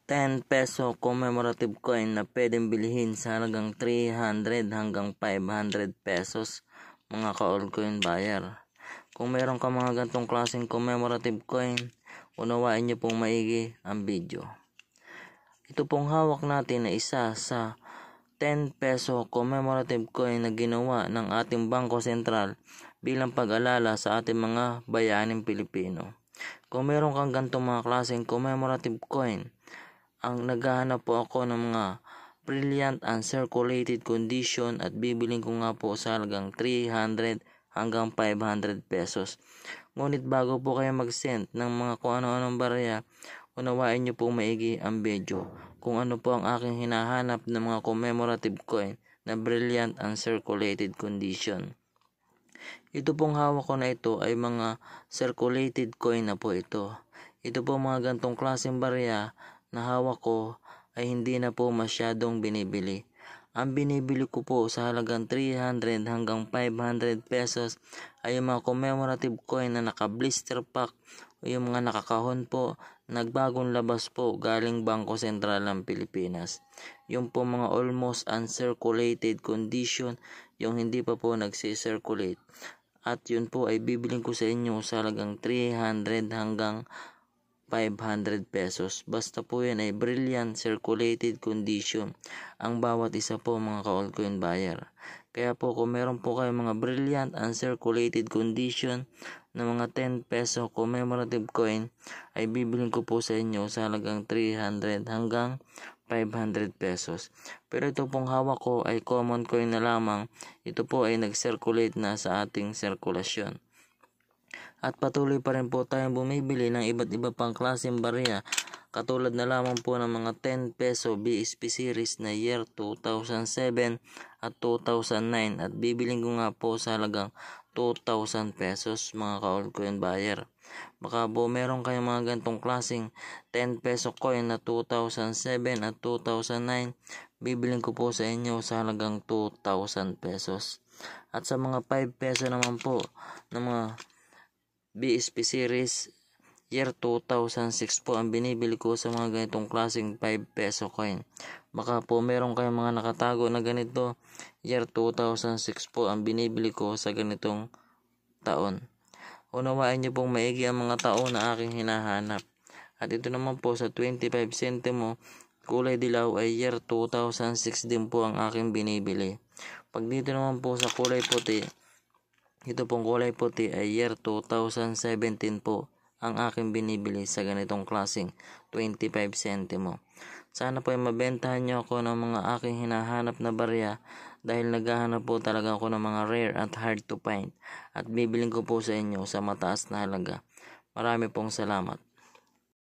10 peso commemorative coin na pwedeng bilhin sa halagang 300 hanggang 500 pesos mga ka-altcoin buyer. Kung meron ka mga gantong klaseng commemorative coin, unawain nyo pong maigi ang video. Ito pong hawak natin na isa sa 10 peso commemorative coin na ginawa ng ating Bangko Sentral bilang pag-alala sa ating mga bayaning Pilipino. Kung meron kang gantong mga klaseng commemorative coin, ang naghahanap po ako ng mga brilliant and circulated condition at bibiling ko nga po sa halagang 300 hanggang 500 pesos. Ngunit bago po kayo mag-send ng mga kung ano-anong barya, unawain nyo po maigi ang video kung ano po ang aking hinahanap ng mga commemorative coin na brilliant and circulated condition. Ito pong hawak ko na ito ay mga circulated coin na po ito. Ito po mga gantong klaseng barya na hawak ko ay hindi na po masyadong binibili. Ang binibili ko po sa halagang 300 hanggang 500 pesos ay yung mga commemorative coin na naka-blister pack o yung mga nakakahon po, nagbagong labas po galing Bangko Sentral ng Pilipinas. Yung po mga almost uncirculated condition, yung hindi pa po nagsisirculate. At yun po ay bibiling ko sa inyo sa halagang 300 hanggang 500 pesos. Basta po yan ay brilliant circulated condition ang bawat isa po mga ka-altcoin buyer. Kaya po kung meron po kayo mga brilliant and circulated condition na mga 10 peso commemorative coin, ay bibiling ko po sa inyo sa halagang 300 hanggang 500 pesos. Pero ito pong hawak ko ay common coin na lamang. Ito po ay nag-circulate na sa ating sirkulasyon. At patuloy pa rin po tayong bumibili ng iba't iba pang klaseng barya, katulad na lamang po ng mga 10 peso BSP series na year 2007 at 2009, at bibiling ko nga po sa halagang 2,000 pesos mga ka-altcoin buyer. Baka po meron kayong mga gantong klaseng 10 peso coin na 2007 at 2009, bibiling ko po sa inyo sa halagang 2,000 pesos. At sa mga 5 peso naman po ng mga BSP series year 2006 po ang binibili ko sa mga ganitong klaseng 5 peso coin. Baka po meron kayong mga nakatago na ganito, year 2006 po ang binibili ko sa ganitong taon. Unawain niyo pong maigi ang mga taon na aking hinahanap. At ito naman po sa 25 centimo kulay dilaw ay year 2006 din po ang aking binibili. Pag dito naman po sa kulay puti, ito pong kulay puti ay year 2017 po ang aking binibili sa ganitong klaseng 25 centimo. Sana po ay mabentahan nyo ako ng mga aking hinahanap na barya, dahil naghahanap po talaga ako ng mga rare at hard to find, at bibiling ko po sa inyo sa mataas na halaga. Marami pong salamat.